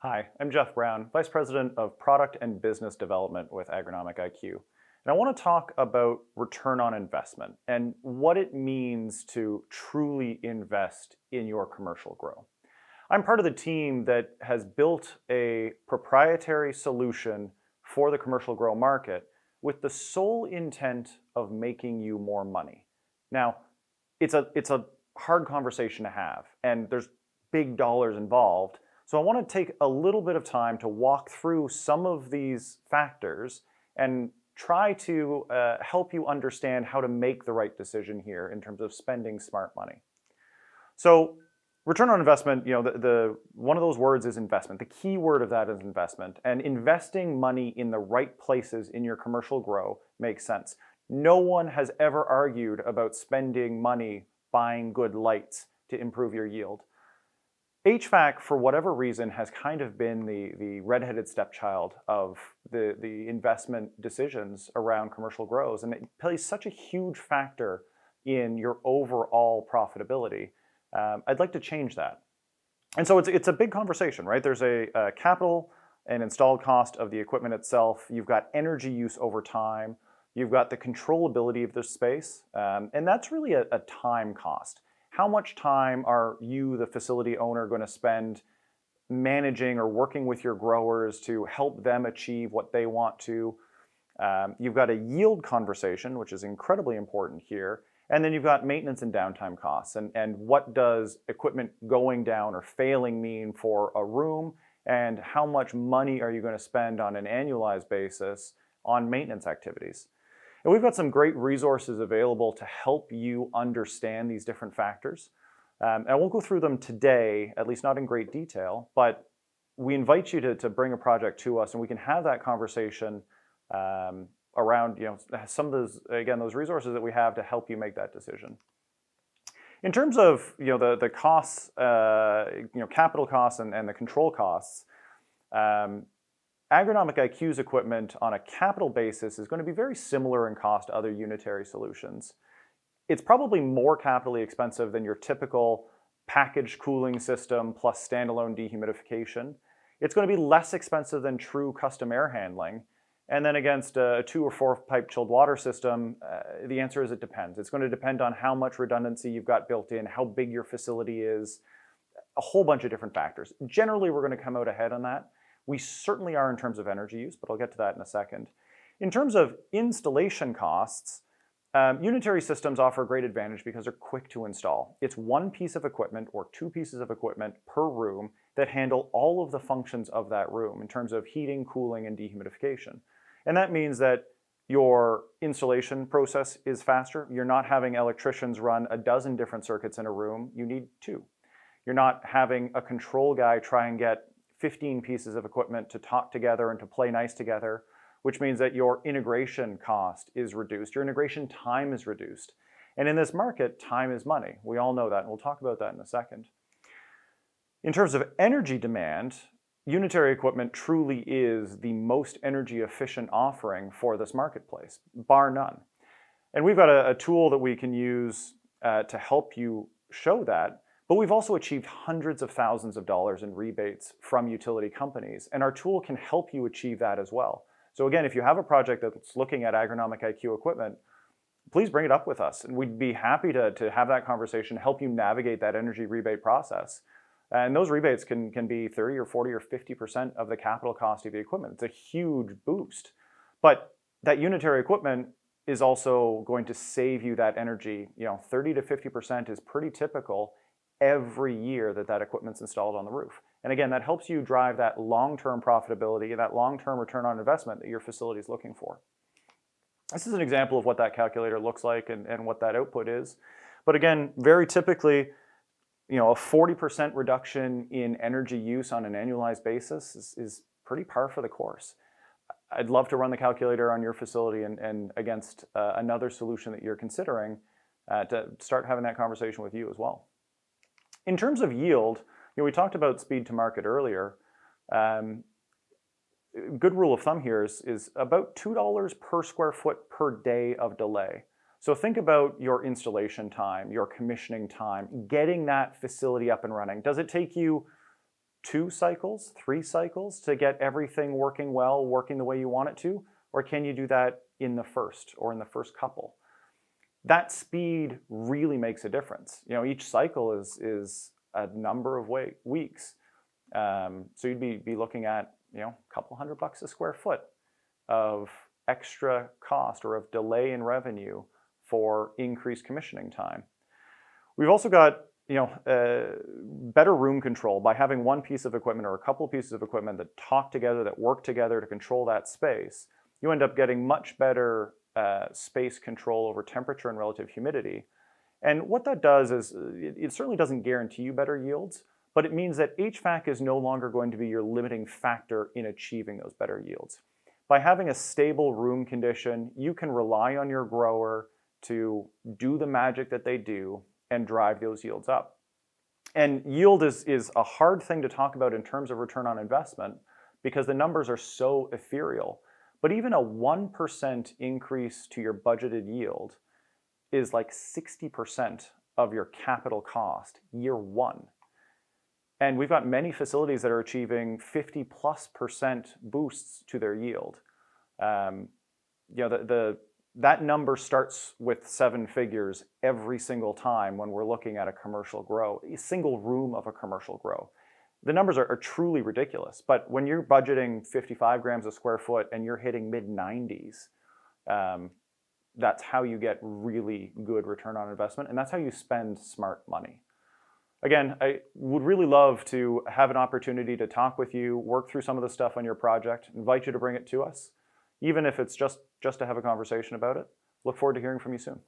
Hi, I'm Jeff Brown, Vice President of Product and Business Development with Agronomic IQ. And I want to talk about return on investment and what it means to truly invest in your commercial grow. I'm part of the team that has built a proprietary solution for the commercial grow market with the sole intent of making you more money. Now, it's a hard conversation to have, and there's big dollars involved. So I want to take a little bit of time to walk through some of these factors and try to help you understand how to make the right decision here in terms of spending smart money. So return on investment, the one of those words is investment. The key word of that is investment. And investing money in the right places in your commercial grow makes sense. No one has ever argued about spending money buying good lights to improve your yield. HVAC, for whatever reason, has kind of been the redheaded stepchild of the investment decisions around commercial grows, and it plays such a huge factor in your overall profitability. I'd like to change that. And so it's a big conversation, right? There's a capital and installed cost of the equipment itself. You've got energy use over time. You've got the controllability of the space, and that's really a time cost. How much time are you, the facility owner, going to spend managing or working with your growers to help them achieve what they want to? You've got a yield conversation, which is incredibly important here. And then you've got maintenance and downtime costs. And what does equipment going down or failing mean for a room? And how much money are you going to spend on an annualized basis on maintenance activities? And we've got some great resources available to help you understand these different factors. And I won't go through them today, at least not in great detail, but we invite you to bring a project to us and we can have that conversation around some of those, again, those resources that we have to help you make that decision. In terms of the costs, capital costs and the control costs, Agronomic IQ's equipment on a capital basis is going to be very similar in cost to other unitary solutions. It's probably more capitally expensive than your typical packaged cooling system plus standalone dehumidification. It's going to be less expensive than true custom air handling. And then against a 2 or 4 pipe chilled water system, the answer is it depends. It's going to depend on how much redundancy you've got built in, how big your facility is, a whole bunch of different factors. Generally, we're going to come out ahead on that. We certainly are in terms of energy use, but I'll get to that in a second. In terms of installation costs, unitary systems offer a great advantage because they're quick to install. It's one piece of equipment or 2 pieces of equipment per room that handle all of the functions of that room in terms of heating, cooling, and dehumidification. And that means that your installation process is faster. You're not having electricians run a dozen different circuits in a room. You need 2. You're not having a control guy try and get 15 pieces of equipment to talk together and to play nice together, which means that your integration cost is reduced. Your integration time is reduced. And in this market, time is money. We all know that, and we'll talk about that in a second. In terms of energy demand, unitary equipment truly is the most energy efficient offering for this marketplace, bar none. And we've got a tool that we can use to help you show that. But we've also achieved hundreds of thousands of dollars in rebates from utility companies, and our tool can help you achieve that as well. So again, if you have a project that's looking at Agronomic IQ equipment, please bring it up with us, and we'd be happy to have that conversation, help you navigate that energy rebate process. And those rebates can be 30 or 40 or 50% of the capital cost of the equipment. It's a huge boost. But that unitary equipment is also going to save you that energy. 30 to 50% is pretty typical every year that equipment's installed on the roof. And again, that helps you drive that long-term profitability, that long-term return on investment that your facility is looking for. This is an example of what that calculator looks like and what that output is. But again, very typically, a 40% reduction in energy use on an annualized basis is pretty par for the course. I'd love to run the calculator on your facility and against another solution that you're considering to start having that conversation with you as well. In terms of yield, we talked about speed to market earlier. Good rule of thumb here is about $2 per square foot per day of delay. So think about your installation time, your commissioning time, getting that facility up and running. Does it take you 2 cycles, 3 cycles to get everything working well, working the way you want it to? Or can you do that in the first or in the first couple? That speed really makes a difference. Each cycle is a number of weeks. So you'd be looking at a couple $100 a square foot of extra cost or of delay in revenue for increased commissioning time. We've also got better room control by having one piece of equipment or a couple of pieces of equipment that talk together, that work together to control that space. You end up getting much better space control over temperature and relative humidity. And what that does is it certainly doesn't guarantee you better yields, but it means that HVAC is no longer going to be your limiting factor in achieving those better yields. By having a stable room condition, you can rely on your grower to do the magic that they do and drive those yields up. And yield is a hard thing to talk about in terms of return on investment because the numbers are so ethereal. But even a 1% increase to your budgeted yield is like 60% of your capital cost year one. And we've got many facilities that are achieving 50+% boosts to their yield. That number starts with 7 figures every single time when we're looking at a commercial grow, a single room of a commercial grow. The numbers are truly ridiculous, but when you're budgeting 55 grams a square foot and you're hitting mid-90s, that's how you get really good return on investment, and that's how you spend smart money. Again, I would really love to have an opportunity to talk with you, work through some of the stuff on your project, invite you to bring it to us, even if it's just to have a conversation about it. Look forward to hearing from you soon.